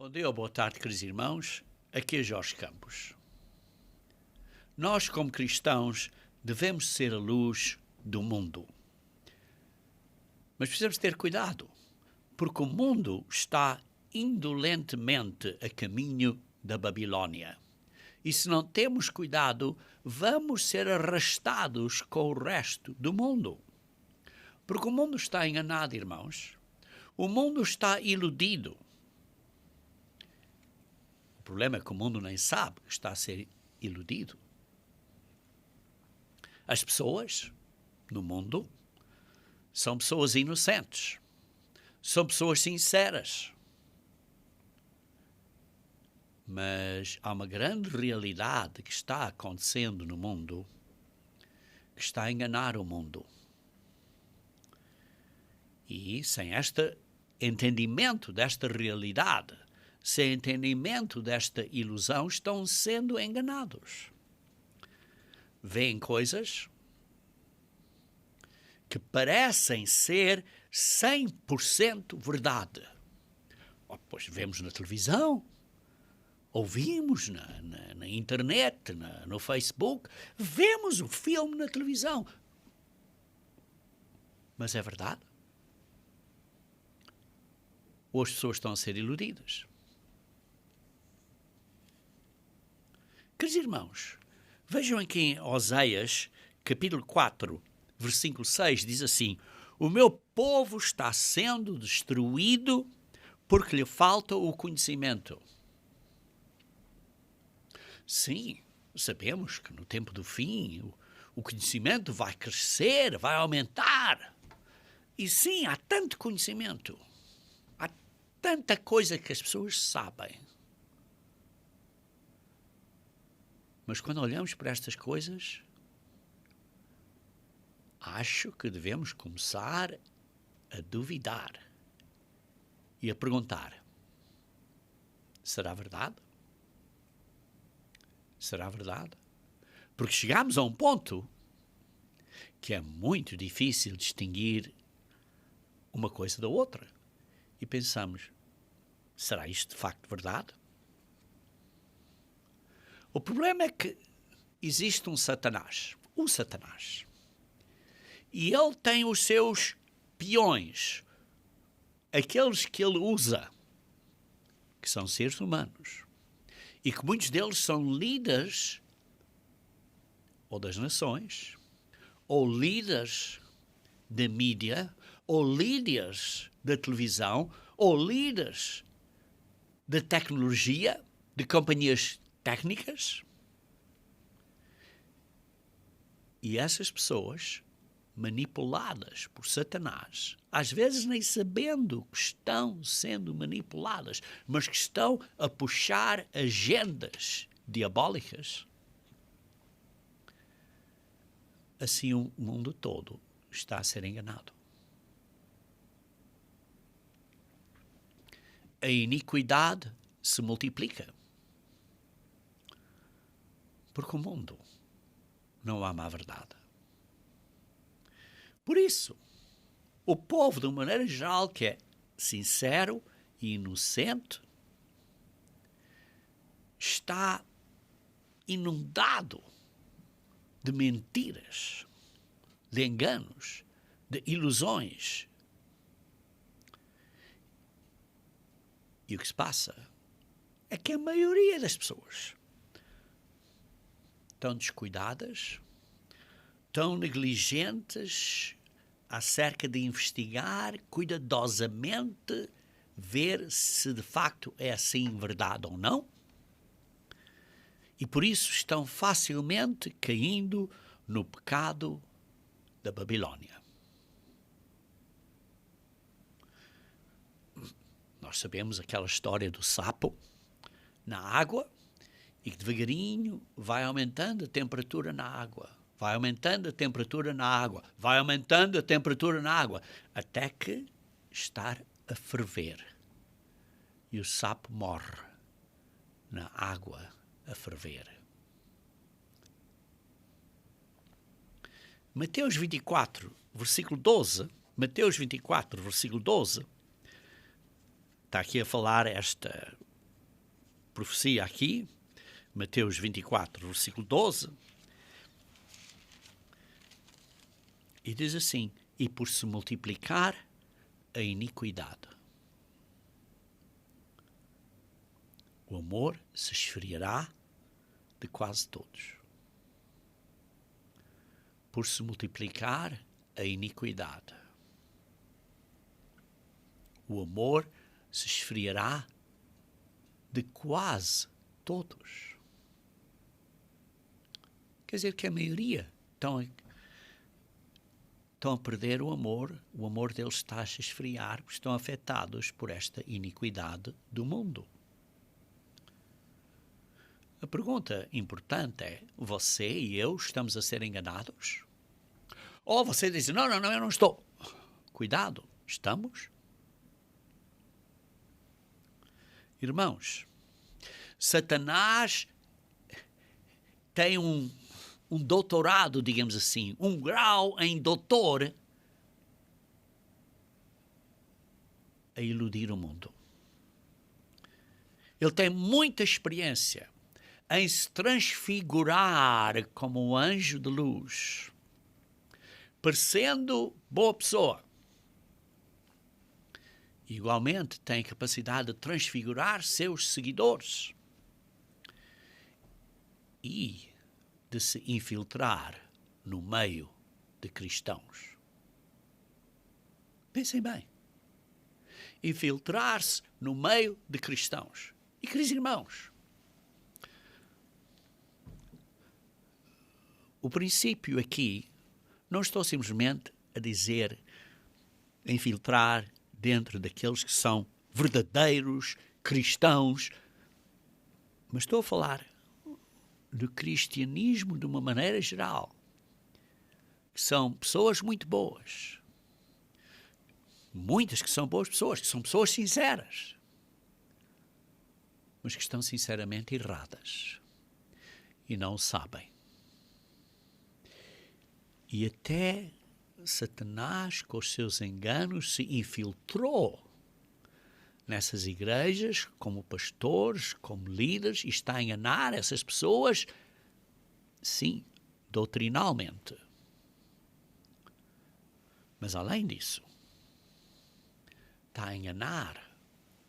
Bom dia ou boa tarde, queridos irmãos. Aqui é Jorge Campos. Nós, como cristãos, devemos ser a luz do mundo. Mas precisamos ter cuidado, porque o mundo está indolentemente a caminho da Babilônia. E se não temos cuidado, vamos ser arrastados com o resto do mundo. Porque o mundo está enganado, irmãos. O mundo está iludido. O problema é que o mundo nem sabe que está a ser iludido. As pessoas no mundo são pessoas inocentes, são pessoas sinceras. Mas há uma grande realidade que está acontecendo no mundo que está a enganar o mundo. E sem este entendimento desta realidade, sem entendimento desta ilusão, estão sendo enganados. Veem coisas que parecem ser 100% verdade. Pois vemos na televisão, ouvimos na internet, no Facebook, vemos o filme na televisão. Mas é verdade? Ou as pessoas estão a ser iludidas? Queridos irmãos, vejam aqui em Oséias, capítulo 4, versículo 6, diz assim: o meu povo está sendo destruído porque lhe falta o conhecimento. Sim, sabemos que no tempo do fim o conhecimento vai crescer, vai aumentar. E sim, há tanto conhecimento, há tanta coisa que as pessoas sabem. Mas quando olhamos para estas coisas, acho que devemos começar a duvidar e a perguntar: será verdade? Será verdade? Porque chegamos a um ponto que é muito difícil distinguir uma coisa da outra. E pensamos: será isto de facto verdade? O problema é que existe um Satanás. O Satanás. E ele tem os seus peões, aqueles que ele usa, que são seres humanos. E que muitos deles são líderes ou das nações, ou líderes da mídia, ou líderes da televisão, ou líderes da tecnologia, de companhias técnicas. E essas pessoas, manipuladas por Satanás, às vezes nem sabendo que estão sendo manipuladas, mas que estão a puxar agendas diabólicas, assim o mundo todo está a ser enganado. A iniquidade se multiplica. Porque o mundo não ama a verdade. Por isso, o povo, de uma maneira geral, que é sincero e inocente, está inundado de mentiras, de enganos, de ilusões. E o que se passa é que a maioria das pessoas tão descuidadas, tão negligentes acerca de investigar cuidadosamente, ver se de facto é assim verdade ou não, e por isso estão facilmente caindo no pecado da Babilônia. Nós sabemos aquela história do sapo na água, e que devagarinho vai aumentando a temperatura na água, vai aumentando a temperatura na água, vai aumentando a temperatura na água, até que está a ferver. E o sapo morre na água a ferver. Mateus 24, versículo 12, Mateus 24, versículo 12, está aqui a falar esta profecia aqui, Mateus 24, versículo 12, e diz assim: e por se multiplicar a iniquidade, o amor se esfriará de quase todos. Por se multiplicar a iniquidade, o amor se esfriará de quase todos. Quer dizer que a maioria estão a perder o amor deles está a se esfriar, estão afetados por esta iniquidade do mundo. A pergunta importante é: você e eu estamos a ser enganados? Ou você diz: não, eu não estou. Cuidado, estamos? Irmãos, Satanás tem um doutorado, digamos assim, um grau em doutor a iludir o mundo. Ele tem muita experiência em se transfigurar como um anjo de luz, parecendo boa pessoa. Igualmente tem a capacidade de transfigurar seus seguidores e de se infiltrar no meio de cristãos. Pensem bem. Infiltrar-se no meio de cristãos. E, queridos irmãos, o princípio aqui, não estou simplesmente a dizer infiltrar dentro daqueles que são verdadeiros cristãos, mas estou a falar do cristianismo de uma maneira geral, que são pessoas muito boas, muitas que são boas pessoas, que são pessoas sinceras, mas que estão sinceramente erradas e não o sabem. E até Satanás, com os seus enganos, se infiltrou nessas igrejas, como pastores, como líderes, e está a enganar essas pessoas, sim, doutrinalmente. Mas, além disso, está a enganar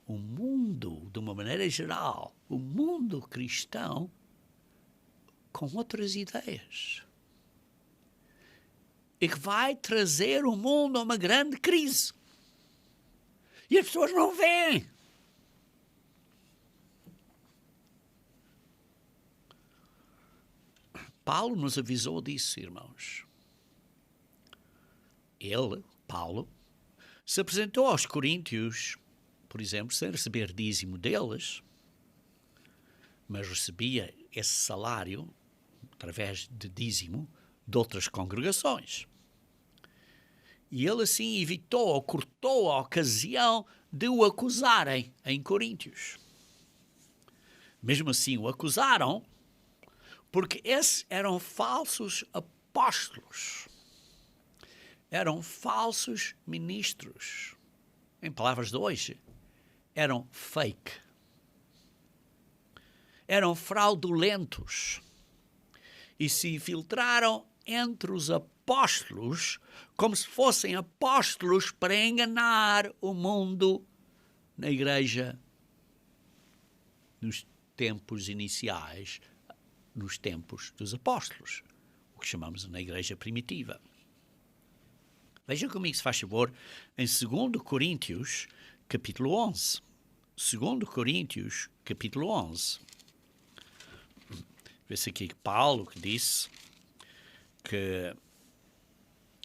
o mundo, de uma maneira geral, o mundo cristão, com outras ideias. E que vai trazer o mundo a uma grande crise. E as pessoas não veem. Paulo nos avisou disso, irmãos. Ele, Paulo, se apresentou aos coríntios, por exemplo, sem receber dízimo deles, mas recebia esse salário, através de dízimo, de outras congregações. E ele assim evitou ou cortou a ocasião de o acusarem em Coríntios. Mesmo assim o acusaram, porque esses eram falsos apóstolos. Eram falsos ministros. Em palavras de hoje, eram fake. Eram fraudulentos. E se infiltraram entre os apóstolos como se fossem apóstolos para enganar o mundo na igreja nos tempos iniciais, nos tempos dos apóstolos, o que chamamos na igreja primitiva. Vejam comigo, se faz favor, em 2 Coríntios, capítulo 11. 2 Coríntios, capítulo 11. Vê-se aqui que Paulo que disse que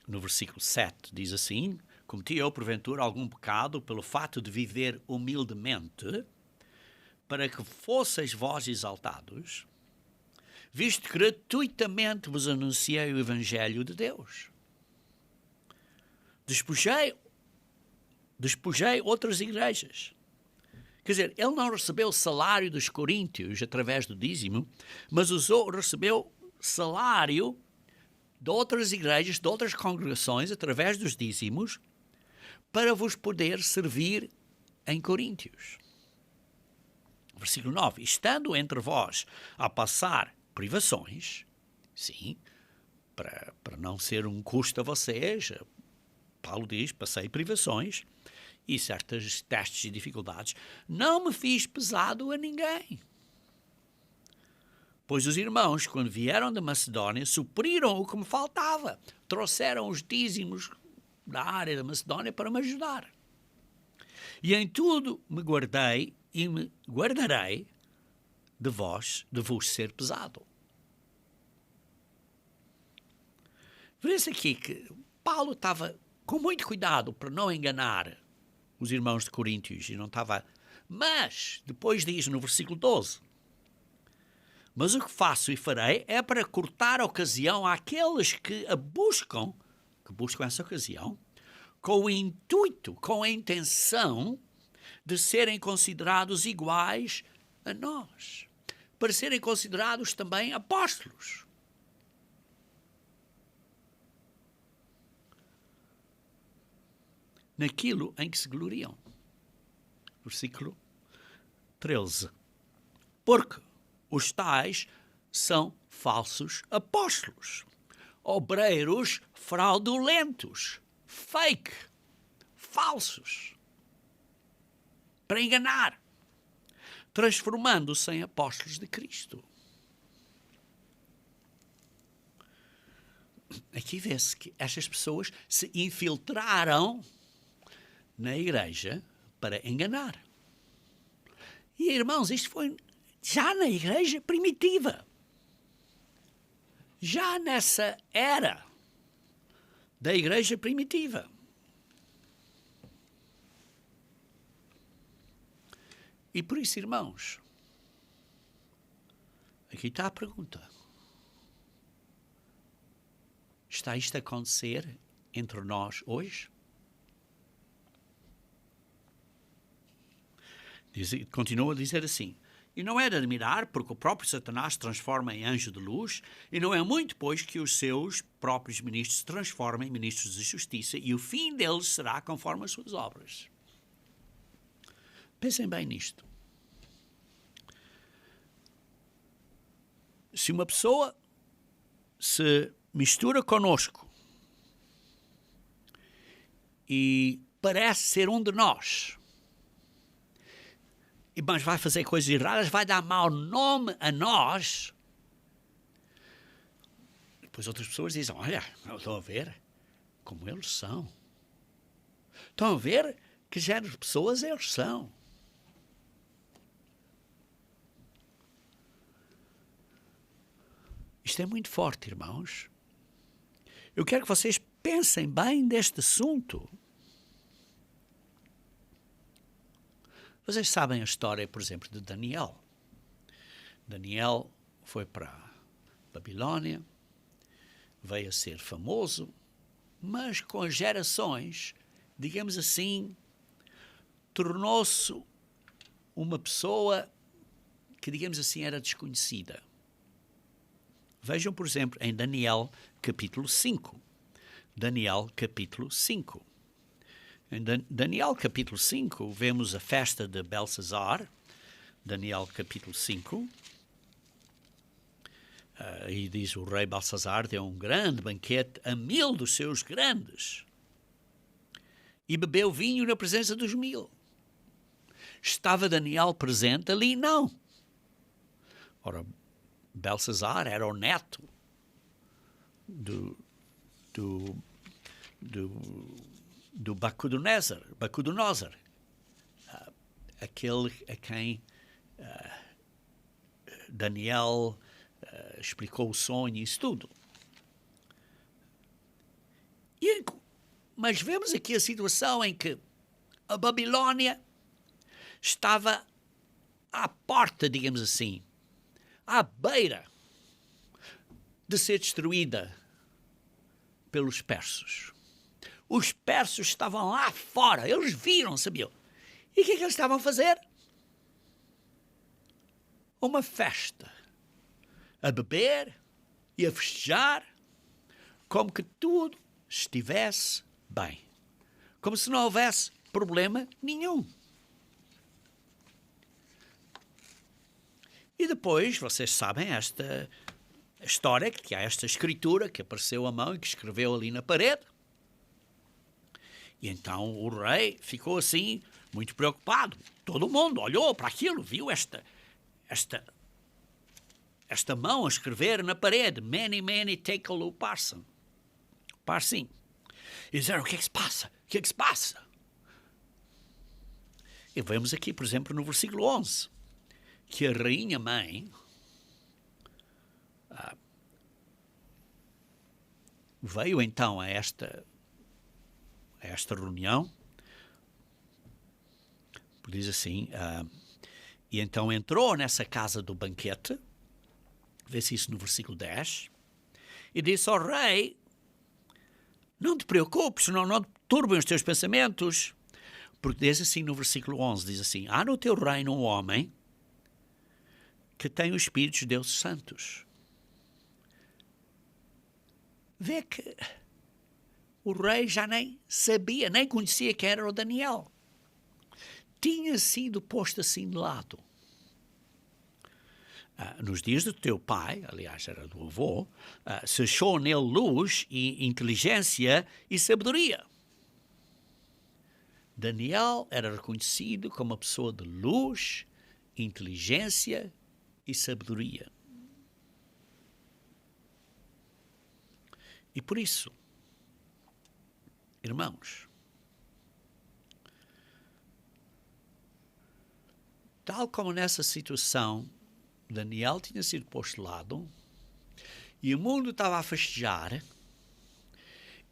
no versículo 7 diz assim: cometi eu porventura algum pecado pelo fato de viver humildemente, para que fosseis vós exaltados, visto que gratuitamente vos anunciei o Evangelho de Deus. Despojei outras igrejas. Quer dizer, ele não recebeu o salário dos coríntios através do dízimo, mas recebeu salário de outras igrejas, de outras congregações, através dos dízimos, para vos poder servir em Coríntios. Versículo 9. Estando entre vós a passar privações, sim, para não ser um custo a vocês, Paulo diz, passei privações e certos testes e dificuldades, não me fiz pesado a ninguém. Pois os irmãos, quando vieram da Macedónia, supriram o que me faltava. Trouxeram os dízimos da área da Macedónia para me ajudar. E em tudo me guardei e me guardarei de vos ser pesado. Vê-se aqui que Paulo estava com muito cuidado para não enganar os irmãos de Coríntios e não estava... Mas, depois diz no versículo 12, mas o que faço e farei é para cortar a ocasião àqueles que buscam essa ocasião, com o intuito, com a intenção de serem considerados iguais a nós, para serem considerados também apóstolos. Naquilo em que se gloriam. Versículo 13. Porque os tais são falsos apóstolos, obreiros fraudulentos, fake, falsos, para enganar, transformando-se em apóstolos de Cristo. Aqui vê-se que estas pessoas se infiltraram na igreja para enganar. E, irmãos, isto foi já na igreja primitiva. Já nessa era da igreja primitiva. E por isso, irmãos, aqui está a pergunta. Está isto a acontecer entre nós hoje? Continua a dizer assim: e não é de admirar, porque o próprio Satanás se transforma em anjo de luz, e não é muito, pois, que os seus próprios ministros se transformem em ministros de justiça, e o fim deles será conforme as suas obras. Pensem bem nisto. Se uma pessoa se mistura conosco e parece ser um de nós, mas vai fazer coisas erradas, vai dar mau nome a nós, depois outras pessoas dizem: olha, estão a ver como eles são. Estão a ver que género de pessoas eles são. Isto é muito forte, irmãos. Eu quero que vocês pensem bem deste assunto. Vocês sabem a história, por exemplo, de Daniel. Daniel foi para a Babilónia, veio a ser famoso, mas com as gerações, digamos assim, tornou-se uma pessoa que, digamos assim, era desconhecida. Vejam, por exemplo, em Daniel capítulo 5. Daniel capítulo 5. Em Daniel capítulo 5, vemos a festa de Belsazar. Daniel capítulo 5. E diz: o rei Belsazar deu um grande banquete a 1000 dos seus grandes e bebeu vinho na presença dos 1000. Estava Daniel presente ali? Não. Ora, Belsazar era o neto do Nabucodonosor, aquele a quem Daniel explicou o sonho e isso tudo. Mas vemos aqui a situação em que a Babilónia estava à porta, digamos assim, à beira de ser destruída pelos persas. Os persas estavam lá fora, eles viram, sabiam. E o que é que eles estavam a fazer? Uma festa, a beber e a festejar, como que tudo estivesse bem, como se não houvesse problema nenhum. E depois, vocês sabem esta história, que há esta escritura que apareceu à mão e que escreveu ali na parede. E então o rei ficou assim, muito preocupado. Todo mundo olhou para aquilo, viu esta mão a escrever na parede. Mene, mene, tekel upharsin. Parsim. E disseram, o que é que se passa? O que é que se passa? E vemos aqui, por exemplo, no versículo 11, que a rainha mãe veio então a esta reunião, diz assim, e então entrou nessa casa do banquete, vê-se isso no versículo 10, e disse ao rei, não te preocupes, não te turbem os teus pensamentos, porque diz assim no versículo 11, diz assim, há no teu reino um homem que tem os espíritos de deuses santos. Vê que o rei já nem sabia, nem conhecia quem era o Daniel. Tinha sido posto assim de lado. Nos dias do teu pai, aliás era do avô, se achou nele luz e inteligência e sabedoria. Daniel era reconhecido como uma pessoa de luz, inteligência e sabedoria. E por isso, irmãos, tal como nessa situação, Daniel tinha sido posto de lado e o mundo estava a festejar,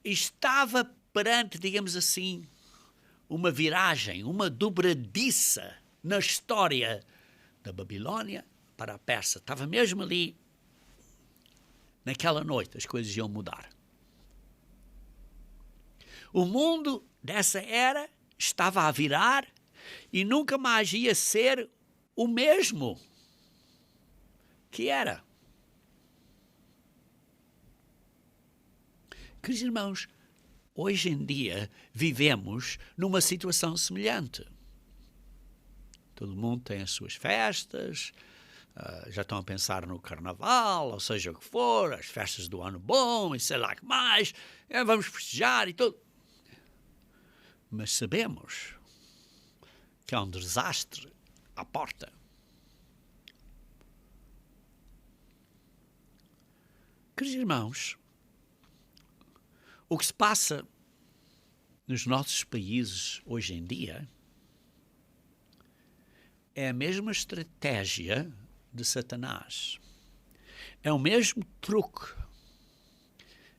estava perante, digamos assim, uma viragem, uma dobradiça na história da Babilônia para a Pérsia. Estava mesmo ali, naquela noite, as coisas iam mudar. O mundo dessa era estava a virar e nunca mais ia ser o mesmo que era. Queridos irmãos, hoje em dia vivemos numa situação semelhante. Todo mundo tem as suas festas, já estão a pensar no carnaval, ou seja o que for, as festas do ano bom e sei lá o que mais, vamos festejar e tudo. Mas sabemos que há um desastre à porta. Queridos irmãos, o que se passa nos nossos países hoje em dia é a mesma estratégia de Satanás. É o mesmo truque.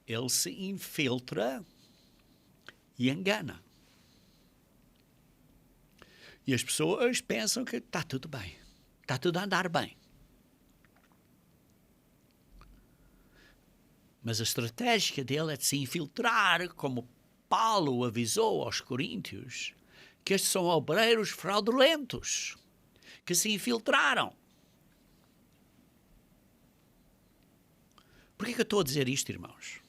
Ele se infiltra e engana. E as pessoas pensam que está tudo bem. Está tudo a andar bem. Mas a estratégia dele é de se infiltrar, como Paulo avisou aos coríntios, que estes são obreiros fraudulentos, que se infiltraram. Por que eu estou a dizer isto, irmãos?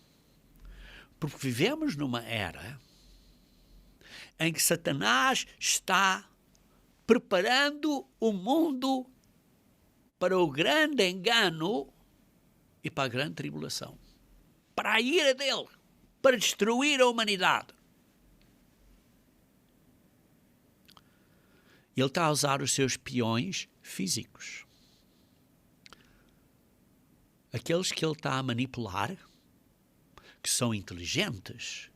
Porque vivemos numa era em que Satanás está preparando o mundo para o grande engano e para a grande tribulação. Para a ira dele, para destruir a humanidade. Ele está a usar os seus peões físicos. Aqueles que ele está a manipular, que são inteligentes,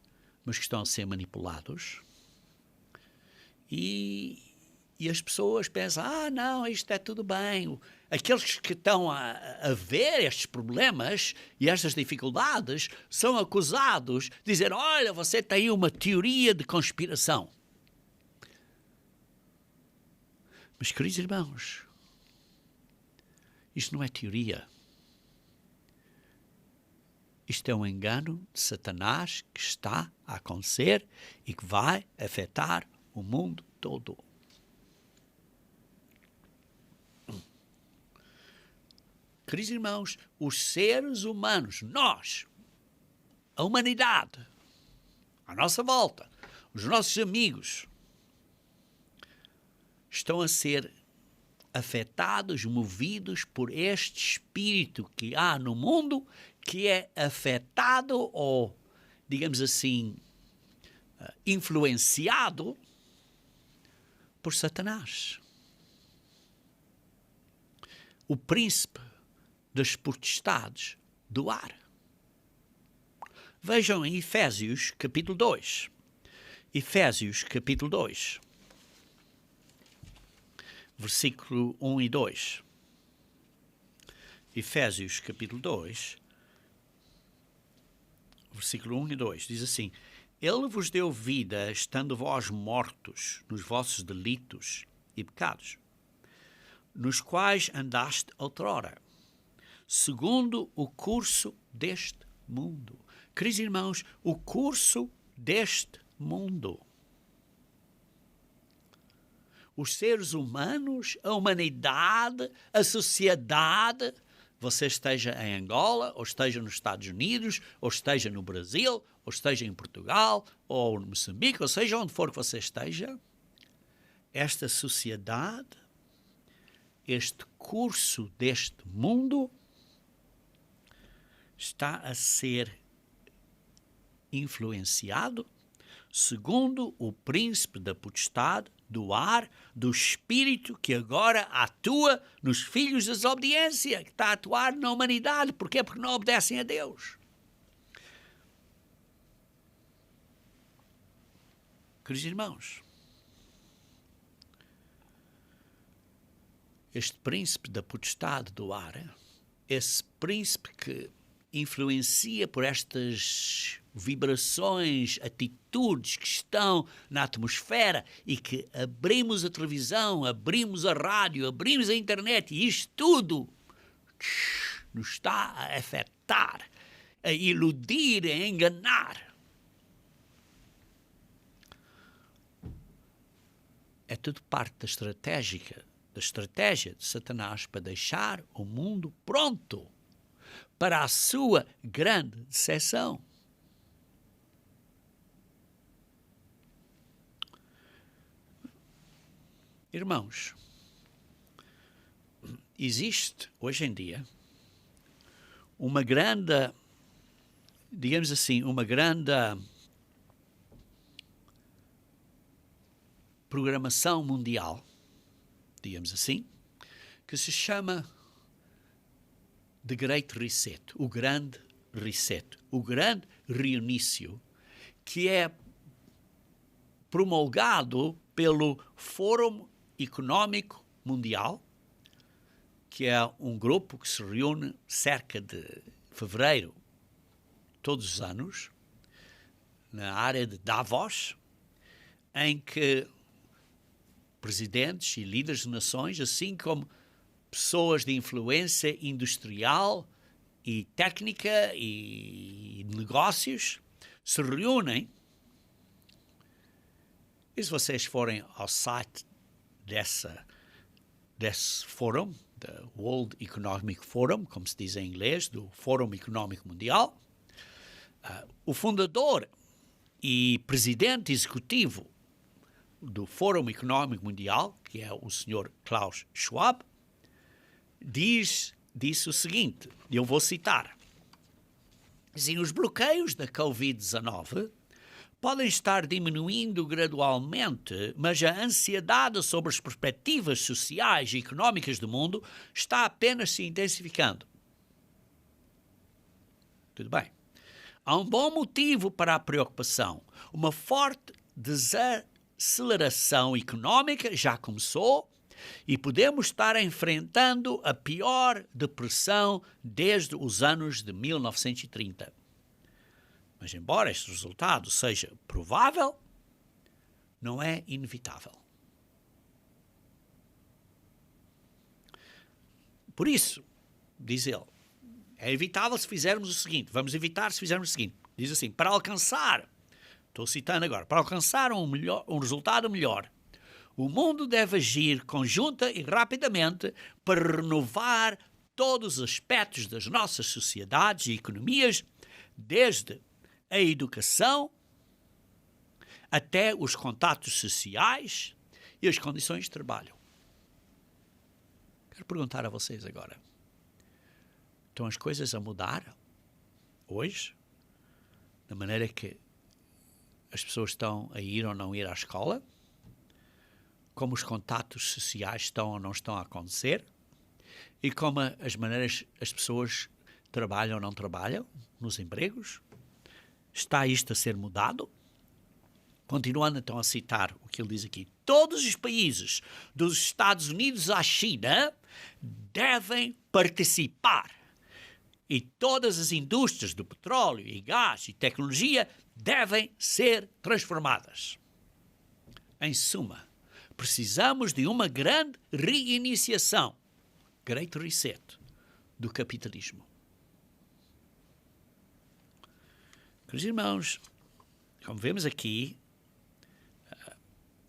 mas que estão a ser manipulados. E as pessoas pensam, não, isto é tudo bem. Aqueles que estão a ver estes problemas e estas dificuldades são acusados de dizer, olha, você tem uma teoria de conspiração. Mas, queridos irmãos, isto não é teoria. Isto é um engano de Satanás que está a acontecer e que vai afetar o mundo todo. Queridos irmãos, os seres humanos, nós, a humanidade, à nossa volta, os nossos amigos, estão a ser afetados, movidos por este espírito que há no mundo, que é afetado ou, digamos assim, influenciado por Satanás, o príncipe das potestades do ar. Vejam em Efésios capítulo 2. Efésios capítulo 2. Versículo 1 e 2. Efésios capítulo 2, versículo 1 e 2. Diz assim: Ele vos deu vida, estando vós mortos nos vossos delitos e pecados, nos quais andaste outrora, segundo o curso deste mundo. Queridos irmãos, o curso deste mundo. Os seres humanos, a humanidade, a sociedade, você esteja em Angola, ou esteja nos Estados Unidos, ou esteja no Brasil, ou esteja em Portugal, ou no Moçambique, ou seja, onde for que você esteja, esta sociedade, este curso deste mundo, está a ser influenciado segundo o príncipe da potestade do ar, do espírito que agora atua nos filhos da desobediência, que está a atuar na humanidade. Porquê? Porque não obedecem a Deus. Queridos irmãos, este príncipe da potestade do ar, esse príncipe que influencia por estas vibrações, atitudes que estão na atmosfera e que abrimos a televisão, abrimos a rádio, abrimos a internet e isto tudo nos está a afetar, a iludir, a enganar. É tudo parte da estratégia de Satanás para deixar o mundo pronto para a sua grande decepção. Irmãos, existe hoje em dia uma grande, digamos assim, uma grande programação mundial, digamos assim, que se chama The Great Reset, o grande reset, o grande reinício, que é promulgado pelo Fórum Económico Mundial, que é um grupo que se reúne cerca de fevereiro todos os anos, na área de Davos, em que presidentes e líderes de nações, assim como pessoas de influência industrial e técnica e negócios, se reúnem. E se vocês forem ao site desse fórum, da World Economic Forum, como se diz em inglês, do Fórum Económico Mundial, o fundador e presidente executivo do Fórum Económico Mundial, que é o Sr. Klaus Schwab, disse o seguinte, eu vou citar: assim, os bloqueios da Covid-19 podem estar diminuindo gradualmente, mas a ansiedade sobre as perspectivas sociais e económicas do mundo está apenas se intensificando. Tudo bem. Há um bom motivo para a preocupação. Uma forte desaceleração económica já começou e podemos estar enfrentando a pior depressão desde os anos de 1930. Mas, embora este resultado seja provável, não é inevitável. Por isso, diz ele, é evitável se fizermos o seguinte, vamos evitar se fizermos o seguinte. Diz assim, para alcançar, estou citando agora, para alcançar um resultado melhor, o mundo deve agir conjunta e rapidamente para renovar todos os aspectos das nossas sociedades e economias, desde a educação até os contatos sociais e as condições de trabalho. Quero perguntar a vocês agora. Estão as coisas a mudar hoje? Da maneira que as pessoas estão a ir ou não ir à escola? Como os contatos sociais estão ou não estão a acontecer? E como as maneiras as pessoas trabalham ou não trabalham nos empregos? Está isto a ser mudado? Continuando então a citar o que ele diz aqui. Todos os países, dos Estados Unidos à China, devem participar. E todas as indústrias do petróleo e gás e tecnologia devem ser transformadas. Em suma, precisamos de uma grande reiniciação, Great Reset, do capitalismo. Meus irmãos, como vemos aqui,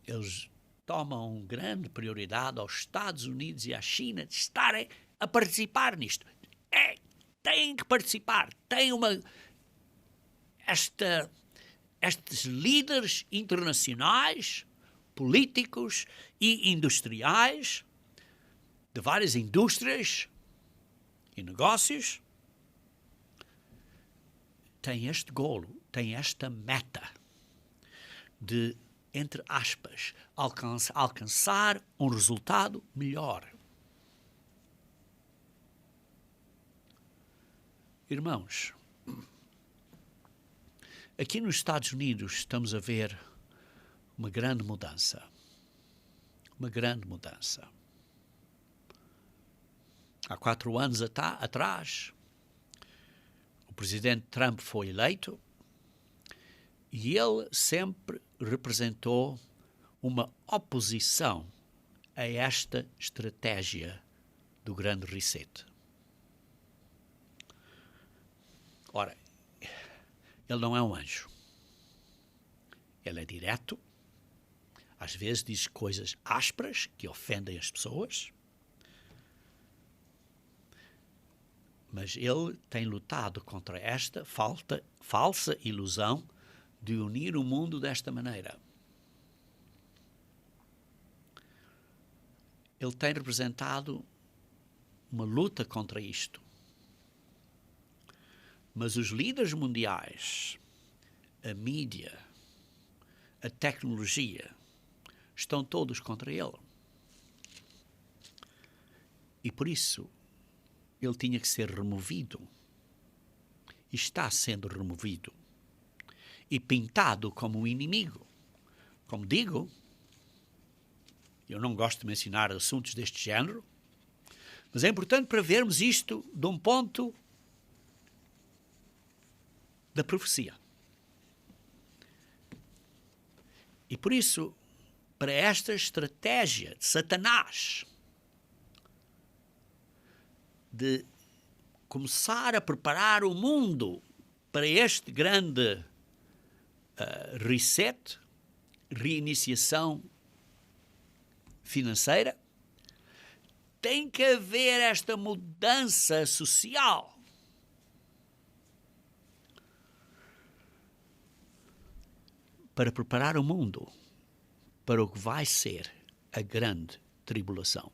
eles tomam grande prioridade aos Estados Unidos e à China de estarem a participar nisto. Têm que participar. Estes líderes internacionais, políticos e industriais, de várias indústrias e negócios, têm este golo, têm esta meta de, entre aspas, alcançar um resultado melhor. Irmãos, aqui nos Estados Unidos estamos a ver uma grande mudança. Uma grande mudança. Há 4 anos atrás, o presidente Trump foi eleito e ele sempre representou uma oposição a esta estratégia do grande reset. Ora, ele não é um anjo. Ele é direto, às vezes diz coisas ásperas que ofendem as pessoas, mas ele tem lutado contra esta falsa ilusão de unir o mundo desta maneira. Ele tem representado uma luta contra isto. Mas os líderes mundiais, a mídia, a tecnologia, estão todos contra ele. E por isso, ele tinha que ser removido. E está sendo removido. E pintado como um inimigo. Como digo, eu não gosto de mencionar assuntos deste género, mas é importante para vermos isto de um ponto da profecia. E por isso, para esta estratégia de Satanás de começar a preparar o mundo para este grande reset, reiniciação financeira, tem que haver esta mudança social. Para preparar o mundo para o que vai ser a grande tribulação.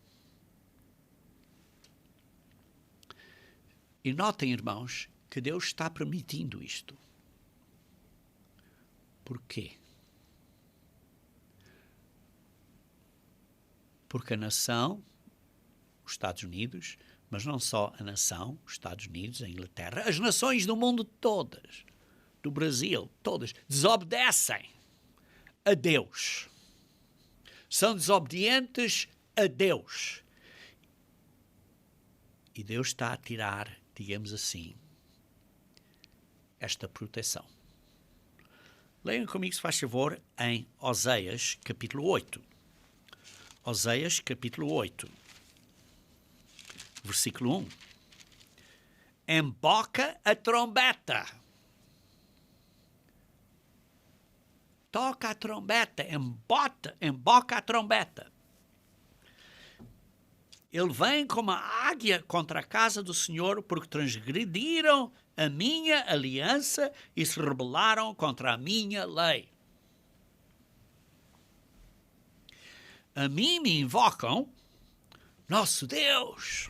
E notem, irmãos, que Deus está permitindo isto. Por quê? Porque a nação, os Estados Unidos, mas não só a nação, os Estados Unidos, a Inglaterra, as nações do mundo todas, do Brasil, todas, desobedecem a Deus. São desobedientes a Deus. E Deus está a tirar, digamos assim, esta proteção. Leiam comigo, se faz favor, em Oséias, capítulo 8. Oséias, capítulo 8, versículo 1. Emboca a trombeta. Toca a trombeta, emboca a trombeta. Ele vem como a águia contra a casa do Senhor, porque transgrediram a minha aliança e se rebelaram contra a minha lei. A mim me invocam, nosso Deus,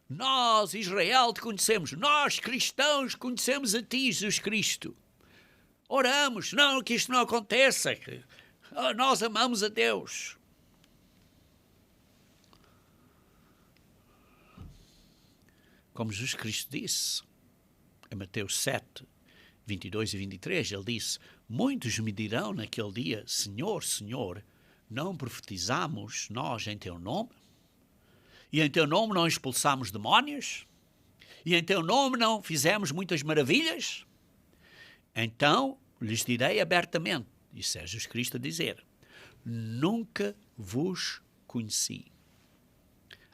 nós, Israel, te conhecemos, nós, cristãos, conhecemos a ti, Jesus Cristo. Oramos, não, que isto não aconteça, nós amamos a Deus. Como Jesus Cristo disse, em Mateus 7, 22 e 23, ele disse, muitos me dirão naquele dia, Senhor, Senhor, não profetizamos nós em teu nome? E em teu nome não expulsamos demónios? E em teu nome não fizemos muitas maravilhas? Então lhes direi abertamente, disse Jesus Cristo a dizer, nunca vos conheci.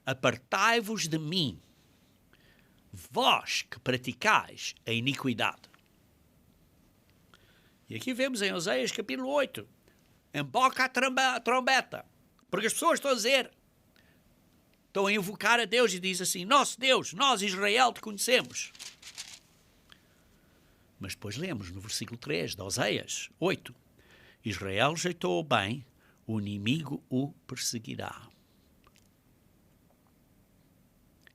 Apartai-vos de mim, vós que praticais a iniquidade. E aqui vemos em Oséias capítulo 8, emboca a trombeta, porque as pessoas estão a dizer, estão a invocar a Deus e diz assim, nosso Deus, nós Israel te conhecemos. Mas depois lemos no versículo 3 de Oséias 8, Israel rejeitou o bem, o inimigo o perseguirá.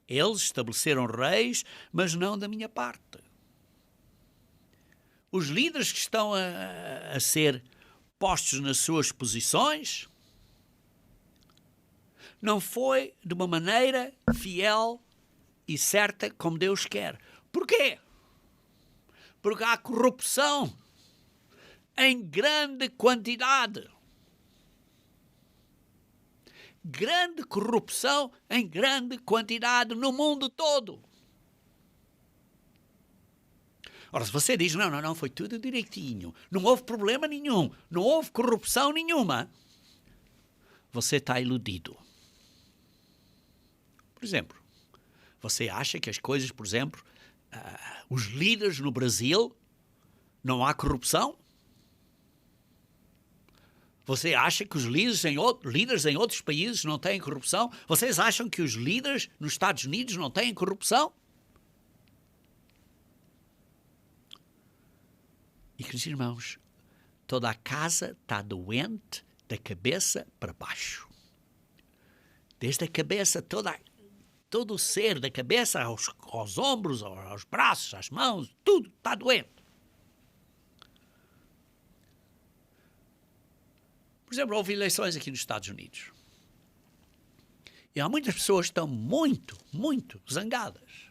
Eles estabeleceram reis, mas não da minha parte. Os líderes que estão a ser postos nas suas posições, não foi de uma maneira fiel e certa como Deus quer. Porquê? Porque há corrupção em grande quantidade. Grande corrupção em grande quantidade no mundo todo. Ora, se você diz, não, foi tudo direitinho, não houve problema nenhum, não houve corrupção nenhuma, você está iludido. Por exemplo, você acha que as coisas, por exemplo, os líderes no Brasil, não há corrupção? Você acha que os líderes em outros países não têm corrupção? Vocês acham que os líderes nos Estados Unidos não têm corrupção? E, queridos irmãos, toda a casa está doente da cabeça para baixo. Desde a cabeça, todo o ser, da cabeça aos ombros, aos braços, às mãos, tudo está doente. Por exemplo, houve eleições aqui nos Estados Unidos. E há muitas pessoas que estão muito, muito zangadas.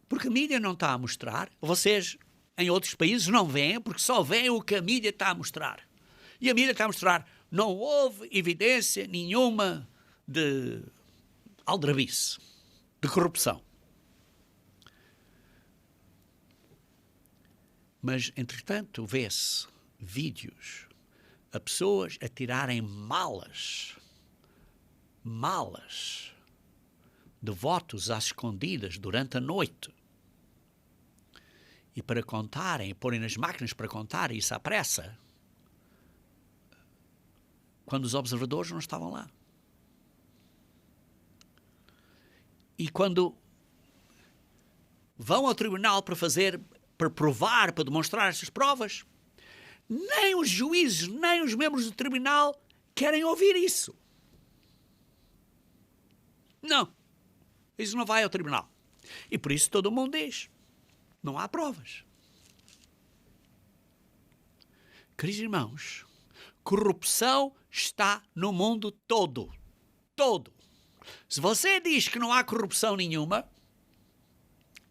Porque a mídia não está a mostrar. Vocês, em outros países, não veem, porque só veem o que a mídia está a mostrar. E a mídia está a mostrar, não houve evidência nenhuma de aldrabice, de corrupção. Mas, entretanto, vê-se vídeos a pessoas a tirarem malas de votos às escondidas durante a noite e para contarem, porem nas máquinas para contar isso à pressa, quando os observadores não estavam lá. E quando vão ao tribunal para provar, para demonstrar essas provas, nem os juízes, nem os membros do tribunal querem ouvir isso. Não. Isso não vai ao tribunal. E por isso todo mundo diz, não há provas. Queridos irmãos, corrupção está no mundo todo. Todo. Se você diz que não há corrupção nenhuma,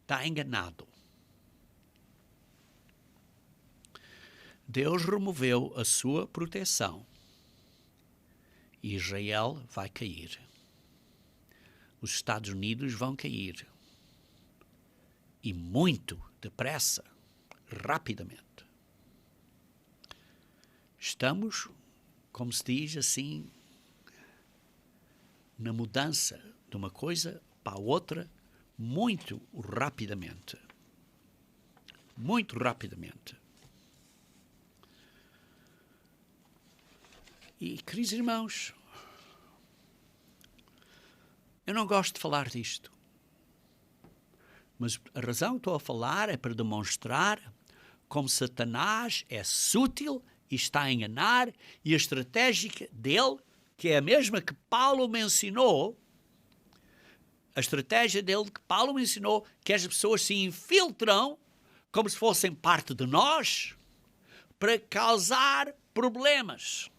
está enganado. Deus removeu a sua proteção e Israel vai cair. Os Estados Unidos vão cair. E muito depressa, rapidamente. Estamos, como se diz assim, na mudança de uma coisa para a outra muito rapidamente. Muito rapidamente. E, queridos irmãos, eu não gosto de falar disto. Mas a razão que estou a falar é para demonstrar como Satanás é sútil e está a enganar e a estratégia dele que é a mesma que Paulo mencionou, a estratégia dele que Paulo mencionou, que as pessoas se infiltram como se fossem parte de nós para causar problemas.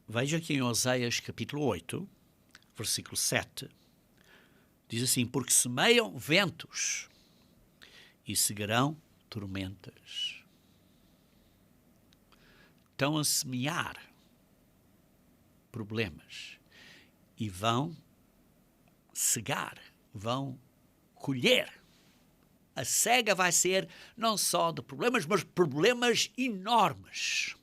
Veja aqui em Oséias capítulo 8, versículo 7, diz assim: porque semeiam ventos e cegarão tormentas. Estão a semear problemas e vão cegar, vão colher. A cega vai ser não só de problemas, mas problemas enormes.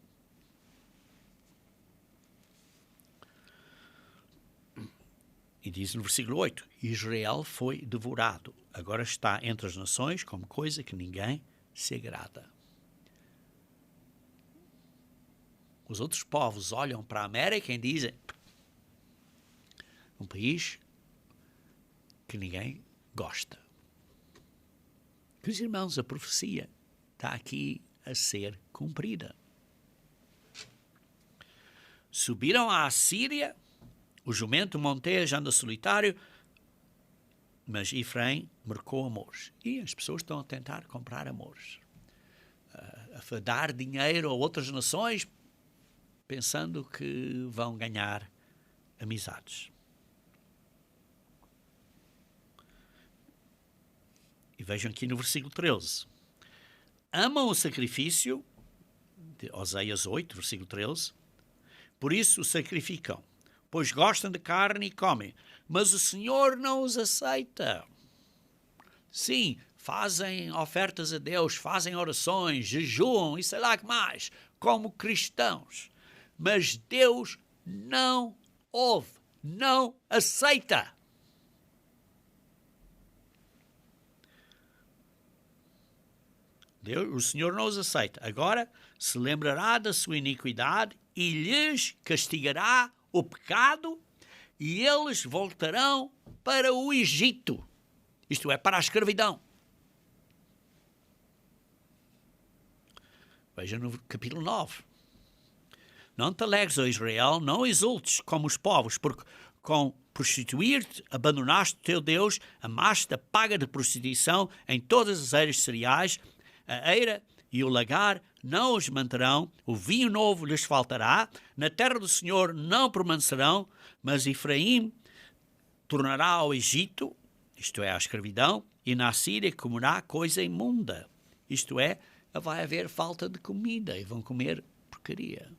E diz no versículo 8, Israel foi devorado, agora está entre as nações como coisa que ninguém se agrada. Os outros povos olham para a América e dizem, um país que ninguém gosta. Meus irmãos, a profecia está aqui a ser cumprida. Subiram à Síria, o jumento monteja anda solitário, mas Efraim marcou amores. E as pessoas estão a tentar comprar amores. A dar dinheiro a outras nações, pensando que vão ganhar amizades. E vejam aqui no versículo 13. Amam o sacrifício, de Oséias 8, versículo 13, por isso o sacrificam, pois gostam de carne e comem, mas o Senhor não os aceita. Sim, fazem ofertas a Deus, fazem orações, jejuam e sei lá o que mais, como cristãos. Mas Deus não ouve, não aceita. O Senhor não os aceita. Agora se lembrará da sua iniquidade e lhes castigará o pecado e eles voltarão para o Egito. Isto é, para a escravidão. Veja no capítulo 9. Não te alegres, ó Israel, não exultes como os povos, porque com prostituir-te abandonaste o teu Deus, amaste a paga de prostituição em todas as eiras cereais, a eira e o lagar não os manterão, o vinho novo lhes faltará, na terra do Senhor não permanecerão, mas Efraim tornará ao Egito, isto é, à escravidão, e na Síria comerá coisa imunda, isto é, vai haver falta de comida e vão comer porcaria.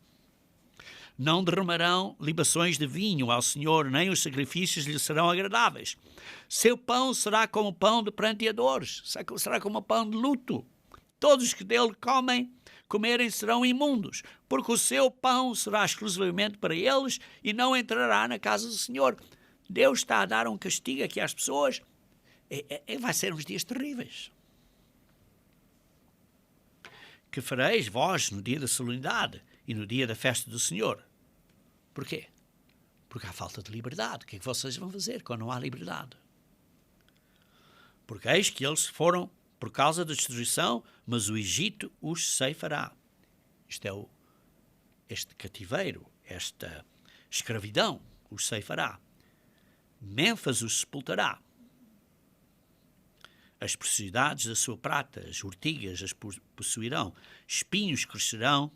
Não derramarão libações de vinho ao Senhor, nem os sacrifícios lhe serão agradáveis. Seu pão será como pão de pranteadores, será como pão de luto. Todos os que dele comerem serão imundos, porque o seu pão será exclusivamente para eles e não entrará na casa do Senhor. Deus está a dar um castigo aqui às pessoas. Vai ser uns dias terríveis. Que fareis vós no dia da solenidade e no dia da festa do Senhor? Porquê? Porque há falta de liberdade. O que é que vocês vão fazer quando não há liberdade? Porque eis que eles foram por causa da destruição, mas o Egito os ceifará. Isto é este cativeiro, esta escravidão os ceifará. Mênfas os sepultará. As preciosidades da sua prata, as urtigas as possuirão. Espinhos crescerão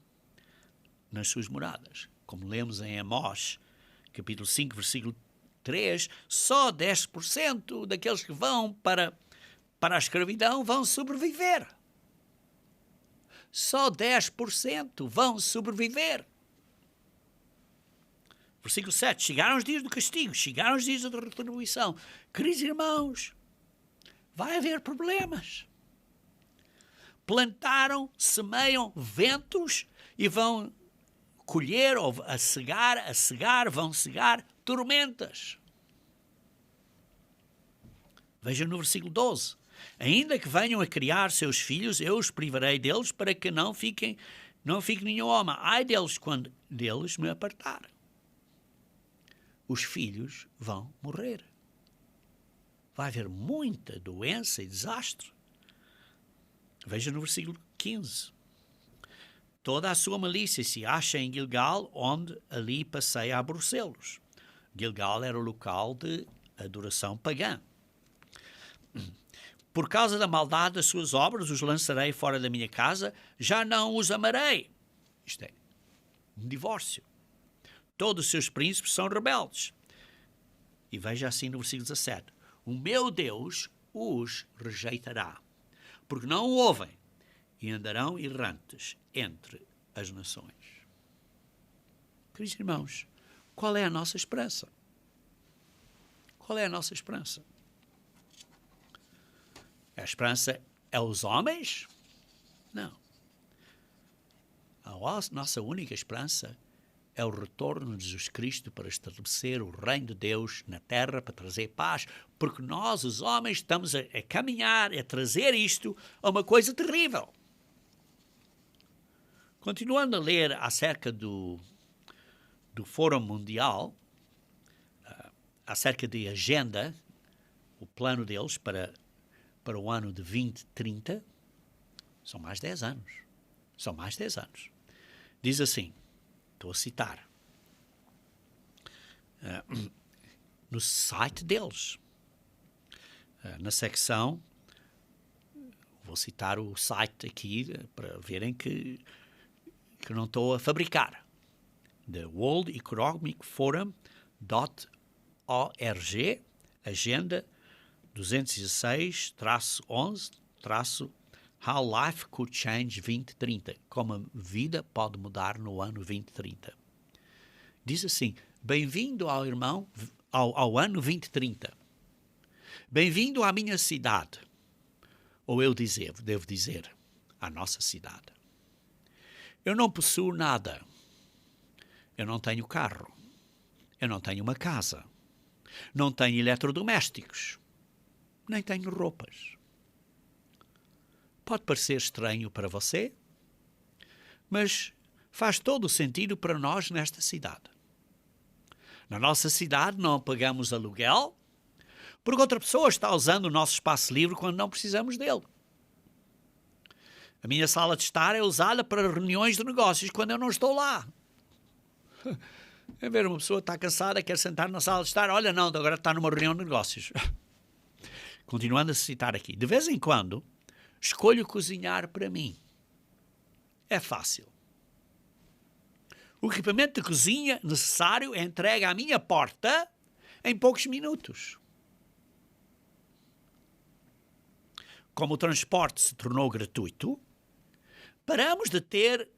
nas suas moradas. Como lemos em Amós, capítulo 5, versículo 3, só 10% daqueles que vão para a escravidão vão sobreviver. Só 10% vão sobreviver. Versículo 7. Chegaram os dias do castigo, chegaram os dias da retribuição. Queridos irmãos, vai haver problemas. Plantaram, semeiam ventos e vão colher, ou a cegar, vão cegar tormentas. Veja no versículo 12. Ainda que venham a criar seus filhos, eu os privarei deles para que não fique nenhum homem. Ai deles quando deles me apartar. Os filhos vão morrer. Vai haver muita doença e desastre. Veja no versículo 15. Toda a sua malícia se acha em Gilgal, onde ali passei a aborrecê-los. Gilgal era o local de adoração pagã. Por causa da maldade das suas obras, os lançarei fora da minha casa, já não os amarei. Isto é um divórcio. Todos os seus príncipes são rebeldes. E veja assim no versículo 17. O meu Deus os rejeitará, porque não o ouvem, e andarão errantes entre as nações. Queridos irmãos, qual é a nossa esperança? Qual é a nossa esperança? A esperança é os homens? Não. A nossa única esperança é o retorno de Jesus Cristo para estabelecer o reino de Deus na terra, para trazer paz, porque nós, os homens, estamos a caminhar, a trazer isto a uma coisa terrível. Continuando a ler acerca do Fórum Mundial, acerca de agenda, o plano deles para o ano de 2030, são mais 10 anos. São mais 10 anos. Diz assim, estou a citar, no site deles, na secção, vou citar o site aqui para verem que não estou a fabricar, the World Economic Forum.org, agenda 216-11-How Life Could Change 2030, como a vida pode mudar no ano 2030. Diz assim, bem-vindo ao ano 2030. Bem-vindo à minha cidade. Ou eu devo dizer, à nossa cidade. Eu não possuo nada. Eu não tenho carro. Eu não tenho uma casa. Não tenho eletrodomésticos. Nem tenho roupas. Pode parecer estranho para você, mas faz todo o sentido para nós nesta cidade. Na nossa cidade não pagamos aluguel, porque outra pessoa está usando o nosso espaço livre quando não precisamos dele. A minha sala de estar é usada para reuniões de negócios quando eu não estou lá. É ver uma pessoa está cansada, quer sentar na sala de estar, olha não, agora está numa reunião de negócios. Continuando a citar aqui, de vez em quando, escolho cozinhar para mim. É fácil. O equipamento de cozinha necessário é entregue à minha porta em poucos minutos. Como o transporte se tornou gratuito, paramos de ter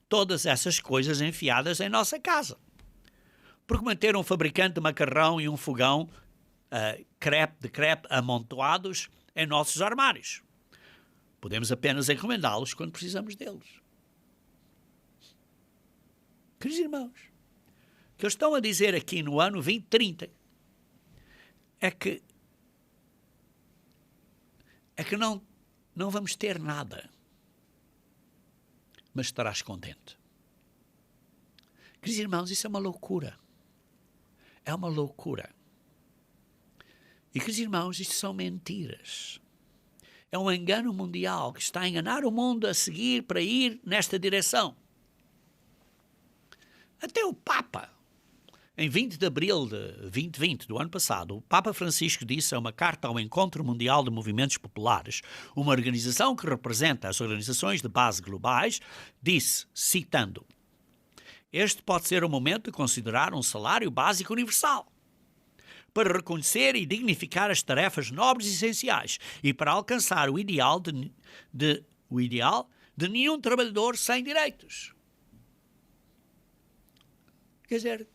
todas essas coisas enfiadas em nossa casa. Porque manter um fabricante de macarrão e um fogão de crepe amontoados em nossos armários. Podemos apenas encomendá-los quando precisamos deles. Queridos irmãos, o que eles estão a dizer aqui no ano 2030 é que não vamos ter nada, mas estarás contente. Queridos irmãos, isso é uma loucura. É uma loucura. E, queridos irmãos, isto são mentiras. É um engano mundial que está a enganar o mundo a seguir para ir nesta direção. Até o Papa, em 20 de abril de 2020, do ano passado, o Papa Francisco disse a uma carta ao Encontro Mundial de Movimentos Populares, uma organização que representa as organizações de base globais, disse, citando, este pode ser o momento de considerar um salário básico universal, para reconhecer e dignificar as tarefas nobres e essenciais e para alcançar o ideal de nenhum trabalhador sem direitos. Quer dizer,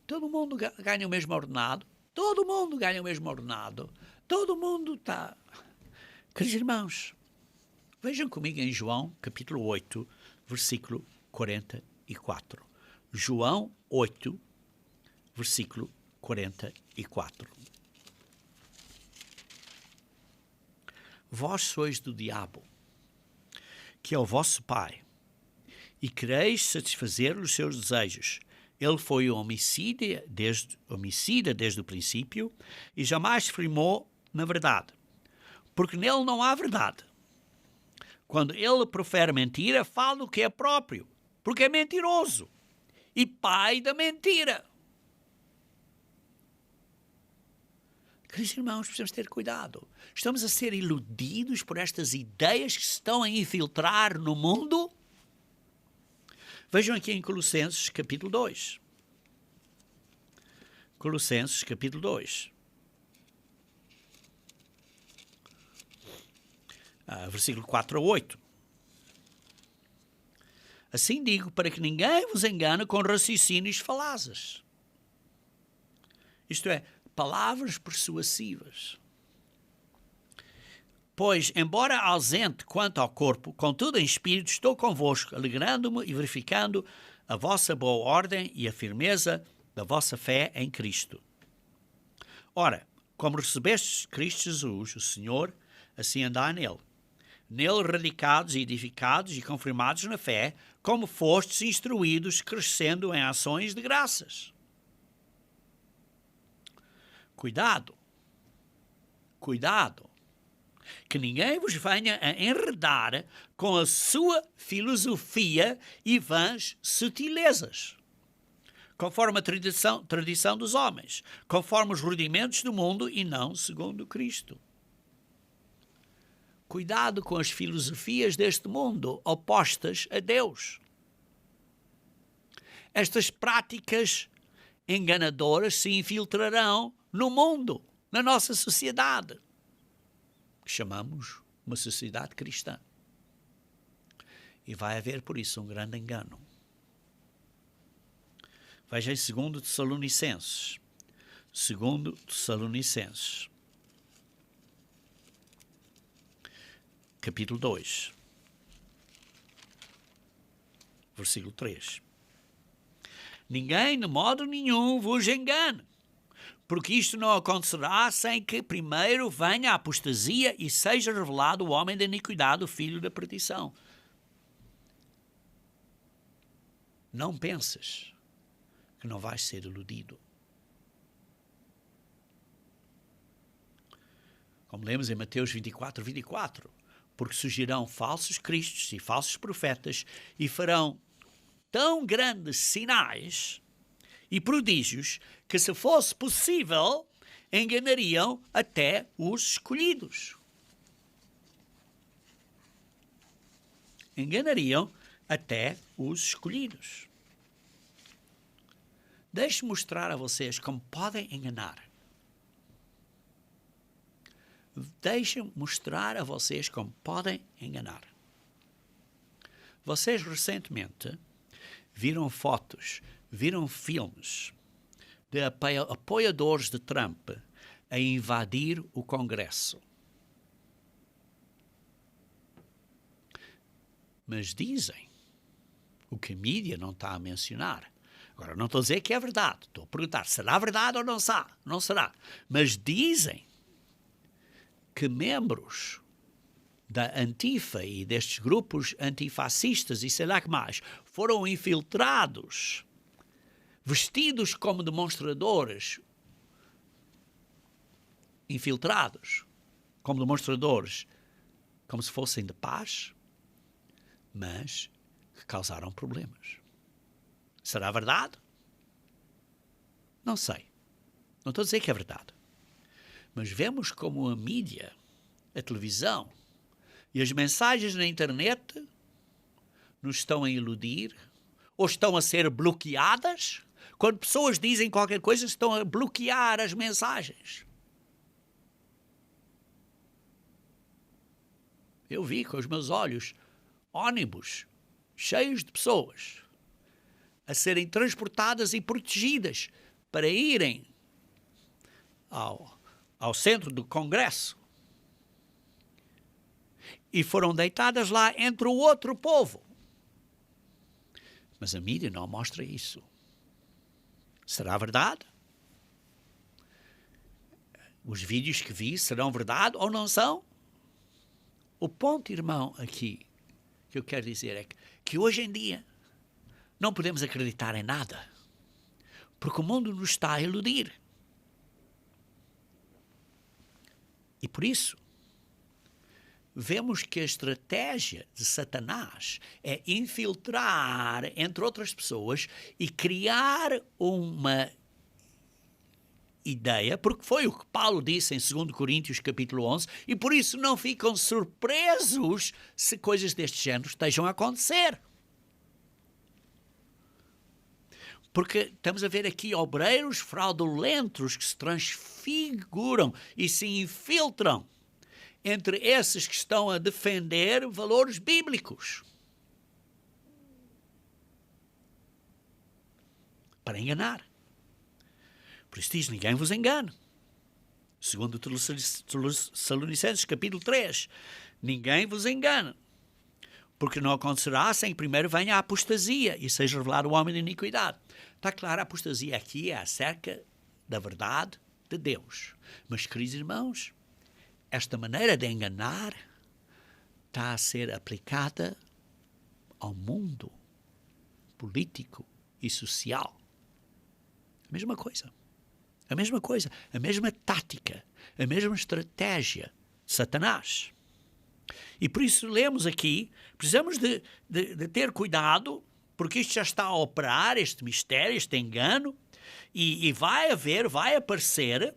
todo mundo ganha o mesmo ordenado, todo mundo ganha o mesmo ordenado, todo mundo está... Queridos irmãos, vejam comigo em João, capítulo 8, versículo 44. João 8, versículo 44. Vós sois do diabo, que é o vosso pai, e quereis satisfazer os seus desejos. Ele foi homicida desde o princípio e jamais firmou na verdade, porque nele não há verdade. Quando ele profere mentira, fala o que é próprio, porque é mentiroso e pai da mentira. Queridos irmãos, precisamos ter cuidado. Estamos a ser iludidos por estas ideias que se estão a infiltrar no mundo. Vejam aqui em Colossenses capítulo 2. Colossenses capítulo 2. Versículo 4 a 8. Assim digo, para que ninguém vos engane com raciocínios falazes. Isto é, palavras persuasivas. Pois, embora ausente quanto ao corpo, contudo em espírito estou convosco, alegrando-me e verificando a vossa boa ordem e a firmeza da vossa fé em Cristo. Ora, como recebestes Cristo Jesus, o Senhor, assim andai nele. Nele radicados e edificados e confirmados na fé, como fostes instruídos, crescendo em ações de graças. Cuidado, cuidado, que ninguém vos venha a enredar com a sua filosofia e vãs sutilezas, conforme a tradição dos homens, conforme os rudimentos do mundo e não segundo Cristo. Cuidado com as filosofias deste mundo opostas a Deus. Estas práticas enganadoras se infiltrarão no mundo, na nossa sociedade, que chamamos uma sociedade cristã. E vai haver, por isso, um grande engano. Veja em 2 Tessalonicenses. 2 Tessalonicenses. Capítulo 2. Versículo 3. Ninguém, de modo nenhum, vos engane, porque isto não acontecerá sem que primeiro venha a apostasia e seja revelado o homem da iniquidade, o filho da perdição. Não penses que não vais ser iludido. Como lemos em Mateus 24, 24, porque surgirão falsos cristos e falsos profetas e farão tão grandes sinais e prodígios que, se fosse possível, enganariam até os escolhidos. Enganariam até os escolhidos. Deixe-me mostrar a vocês como podem enganar. Deixem-me mostrar a vocês como podem enganar. Vocês recentemente viram fotos, viram filmes de apoiadores de Trump a invadir o Congresso. Mas dizem o que a mídia não está a mencionar. Agora, não estou a dizer que é verdade. Estou a perguntar, será verdade ou não será? Não será. Mas dizem que membros da Antifa e destes grupos antifascistas e sei lá que mais foram infiltrados, vestidos como demonstradores, como se fossem de paz, mas que causaram problemas. Será verdade? Não sei. Não estou a dizer que é verdade. Mas vemos como a mídia, a televisão e as mensagens na internet nos estão a iludir ou estão a ser bloqueadas. Quando pessoas dizem qualquer coisa, estão a bloquear as mensagens. Eu vi com os meus olhos ônibus cheios de pessoas a serem transportadas e protegidas para irem ao centro do Congresso. E foram deitadas lá entre o outro povo. Mas a mídia não mostra isso. Será verdade? Os vídeos que vi serão verdade ou não são? O ponto, irmão, aqui, que eu quero dizer é que hoje em dia não podemos acreditar em nada, porque o mundo nos está a iludir. E por isso, vemos que a estratégia de Satanás é infiltrar entre outras pessoas e criar uma ideia, porque foi o que Paulo disse em 2 Coríntios capítulo 11, e por isso não ficam surpresos se coisas deste género estejam a acontecer. Porque estamos a ver aqui obreiros fraudulentos que se transfiguram e se infiltram entre esses que estão a defender valores bíblicos para enganar. Por isso diz, ninguém vos engane. Segundo Tessalonicenses, capítulo 3. Ninguém vos engane. Porque não acontecerá sem primeiro venha a apostasia e seja revelado o homem de iniquidade. Está claro, a apostasia aqui é acerca da verdade de Deus. Mas, queridos irmãos, esta maneira de enganar está a ser aplicada ao mundo político e social. A mesma coisa. A mesma coisa, a mesma tática, a mesma estratégia de Satanás. E por isso lemos aqui, precisamos de ter cuidado, porque isto já está a operar, este mistério, este engano, e vai aparecer,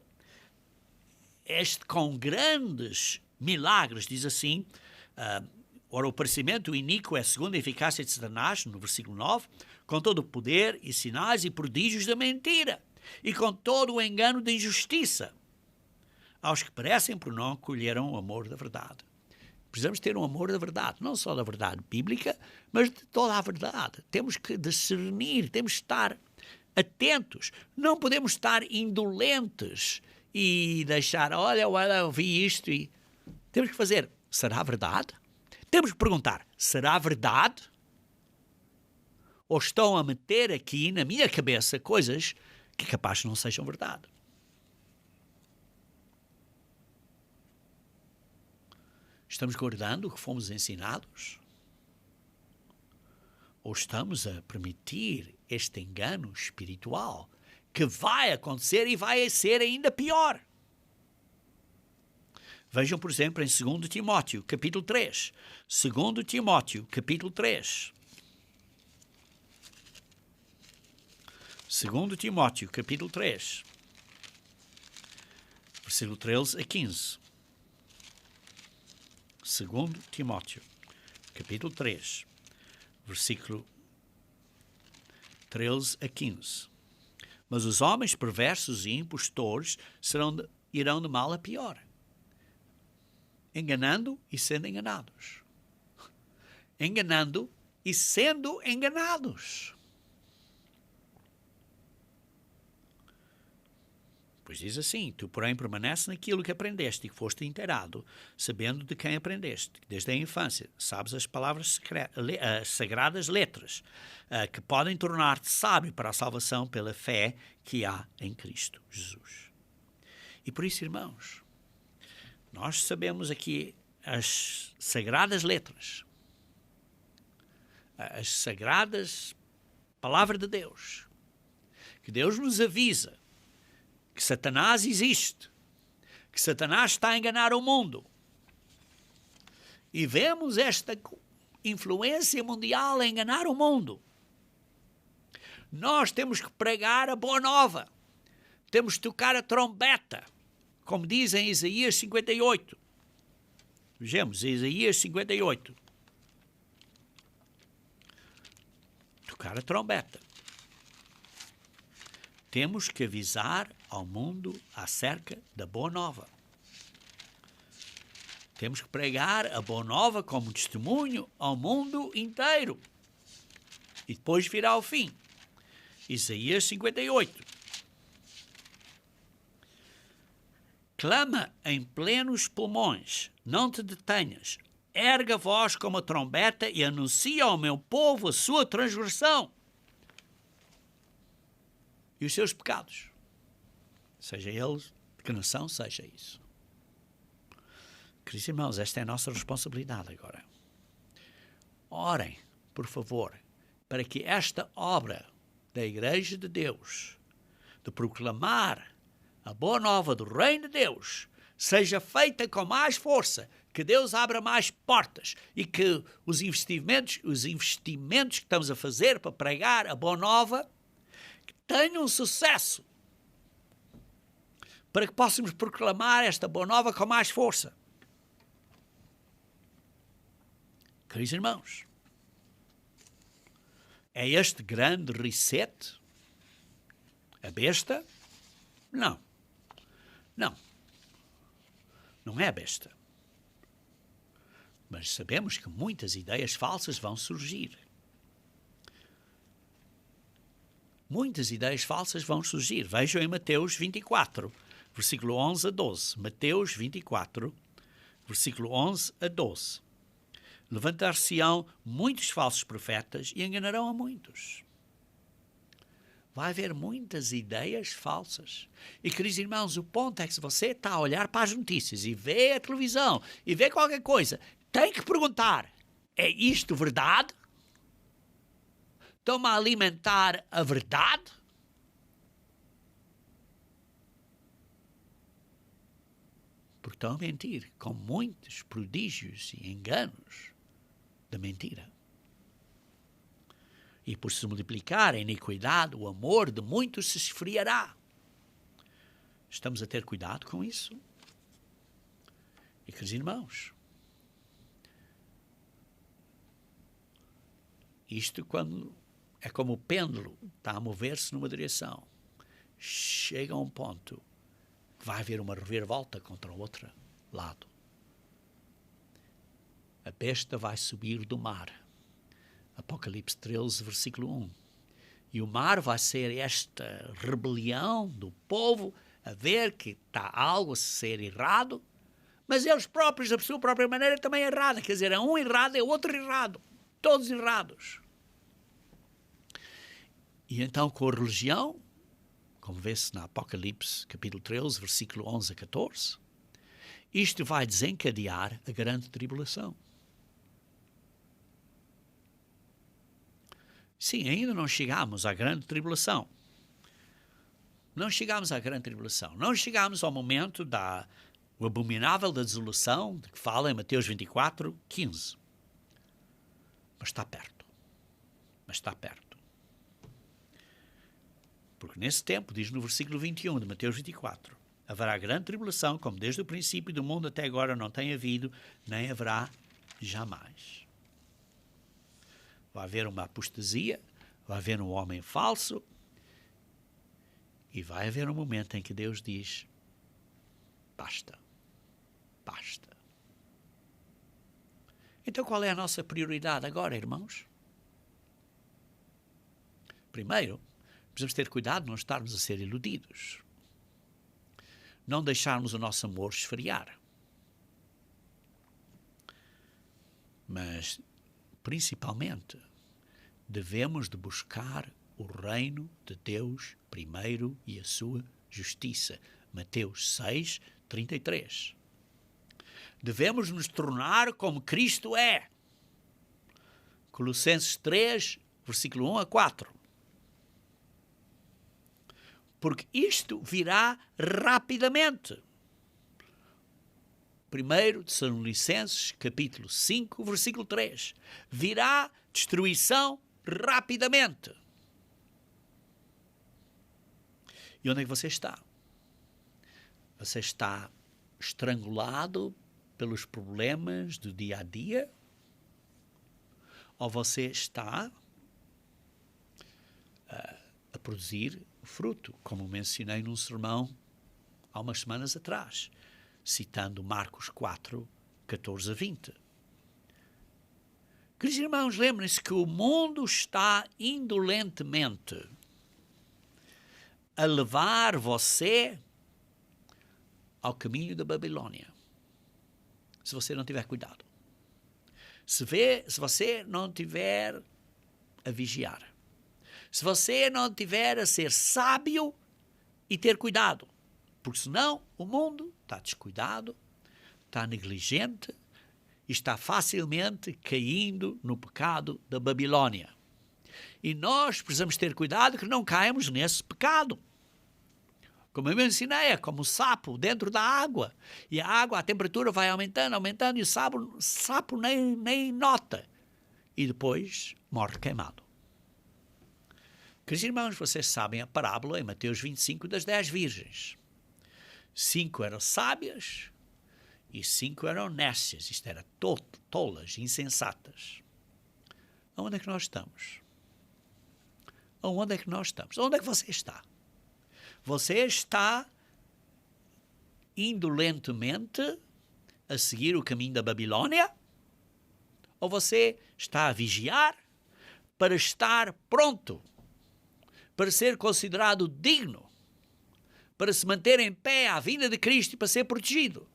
com grandes milagres, diz assim, ora o aparecimento iníquo é segundo a eficácia de Satanás, no versículo 9, com todo o poder e sinais e prodígios da mentira, e com todo o engano da injustiça, aos que parecem por não acolheram o amor da verdade. Precisamos ter um amor da verdade, não só da verdade bíblica, mas de toda a verdade. Temos que discernir, temos que estar atentos. Não podemos estar indolentes e deixar, olha, eu vi isto e... Temos que fazer, será verdade? Temos que perguntar, será verdade? Ou estão a meter aqui na minha cabeça coisas que capaz não sejam verdade? Estamos guardando o que fomos ensinados? Ou estamos a permitir este engano espiritual que vai acontecer e vai ser ainda pior? Vejam, por exemplo, em 2 Timóteo, capítulo 3. 2 Timóteo, capítulo 3. 2 Timóteo, capítulo 3. Versículo 13 a 15. 2 Timóteo, capítulo 3, versículo 13 a 15. Mas os homens perversos e impostores irão de mal a pior, enganando e sendo enganados. Enganando e sendo enganados. Pois diz assim, tu, porém, permaneces naquilo que aprendeste e que foste inteirado, sabendo de quem aprendeste, desde a infância. Sabes as palavras as sagradas letras, que podem tornar-te sábio para a salvação pela fé que há em Cristo Jesus. E por isso, irmãos, nós sabemos aqui as sagradas letras, as sagradas palavras de Deus, que Deus nos avisa que Satanás existe, que Satanás está a enganar o mundo. E vemos esta influência mundial a enganar o mundo. Nós temos que pregar a boa nova. Temos que tocar a trombeta, como diz em Isaías 58. Vejamos, Isaías 58. Tocar a trombeta. Temos que avisar ao mundo acerca da boa nova. Temos que pregar a boa nova como testemunho ao mundo inteiro. E depois virá o fim. Isaías 58. Clama em plenos pulmões, não te detenhas. Erga a voz como a trombeta e anuncia ao meu povo a sua transgressão e os seus pecados. Seja eles de que nação seja isso. Queridos irmãos, esta é a nossa responsabilidade agora. Orem, por favor, para que esta obra da Igreja de Deus, de proclamar a boa nova do Reino de Deus, seja feita com mais força, que Deus abra mais portas e que os investimentos que estamos a fazer para pregar a boa nova tenham sucesso, para que possamos proclamar esta boa nova com mais força. Queridos irmãos, é este grande reset a besta? Não. Não. Não é a besta. Mas sabemos que muitas ideias falsas vão surgir. Muitas ideias falsas vão surgir. Vejam em Mateus 24, versículo 11 a 12. Mateus 24, versículo 11 a 12. Levantar-se-ão muitos falsos profetas e enganarão a muitos. Vai haver muitas ideias falsas. E, queridos irmãos, o ponto é que se você está a olhar para as notícias e vê a televisão e vê qualquer coisa, tem que perguntar, é isto verdade? Estão-me a alimentar a verdade? Porque estão a mentir com muitos prodígios e enganos da mentira. E por se multiplicar a iniquidade, o amor de muitos se esfriará. Estamos a ter cuidado com isso? E, queridos irmãos, isto quando é como o pêndulo, está a mover-se numa direção. Chega a um ponto que vai haver uma reviravolta contra o outro lado. A besta vai subir do mar. Apocalipse 13, versículo 1. E o mar vai ser esta rebelião do povo a ver que está algo a ser errado, mas eles próprios, da sua própria maneira, também é errada. Quer dizer, é um errado, é outro errado. Todos errados. E então, com a religião, como vê-se na Apocalipse, capítulo 13, versículo 11 a 14, isto vai desencadear a grande tribulação. Sim, ainda não chegamos à grande tribulação. Não chegamos à grande tribulação. Não chegamos ao momento da o abominável da desolação, de que fala em Mateus 24, 15. Mas está perto. Mas está perto. Porque nesse tempo, diz no versículo 21 de Mateus 24, haverá grande tribulação, como desde o princípio do mundo até agora não tem havido, nem haverá jamais. Vai haver uma apostasia, vai haver um homem falso e vai haver um momento em que Deus diz, basta, basta. Então qual é a nossa prioridade agora, irmãos? Primeiro, precisamos ter cuidado de não estarmos a ser iludidos. Não deixarmos o nosso amor esfriar. Mas, principalmente, devemos de buscar o reino de Deus primeiro e a sua justiça. Mateus 6, 33. Devemos nos tornar como Cristo é. Colossenses 3, versículo 1 a 4. Porque isto virá rapidamente. 1 Tessalonicenses, capítulo 5, versículo 3. Virá destruição rapidamente. E onde é que você está? Você está estrangulado pelos problemas do dia a dia? Ou você está a produzir fruto, como mencionei num sermão há umas semanas atrás, citando Marcos 4, 14 a 20. Queridos irmãos, lembrem-se que o mundo está indolentemente a levar você ao caminho da Babilônia, se você não tiver cuidado. Se você não tiver a vigiar. Se você não tiver a ser sábio e ter cuidado. Porque senão o mundo está descuidado, está negligente e está facilmente caindo no pecado da Babilônia. E nós precisamos ter cuidado que não caímos nesse pecado. Como eu ensinei, é como o sapo dentro da água. E a água, a temperatura vai aumentando, aumentando, e o sapo nem nota. E depois morre queimado. Queridos irmãos, vocês sabem a parábola em Mateus 25 das 10 virgens. 5 eram sábias e 5 eram nécias. Isto era tolas, insensatas. Onde é que nós estamos? Onde é que nós estamos? Onde é que você está? Você está indolentemente a seguir o caminho da Babilônia? Ou você está a vigiar para estar pronto, para ser considerado digno, para se manter em pé à vinda de Cristo e para ser protegido?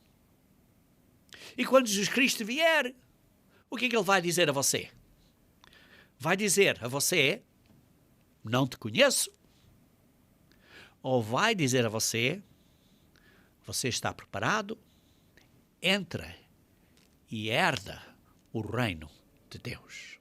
E quando Jesus Cristo vier, o que é que ele vai dizer a você? Vai dizer a você: não te conheço? Ou vai dizer a você: você está preparado? Entra e herda o reino de Deus.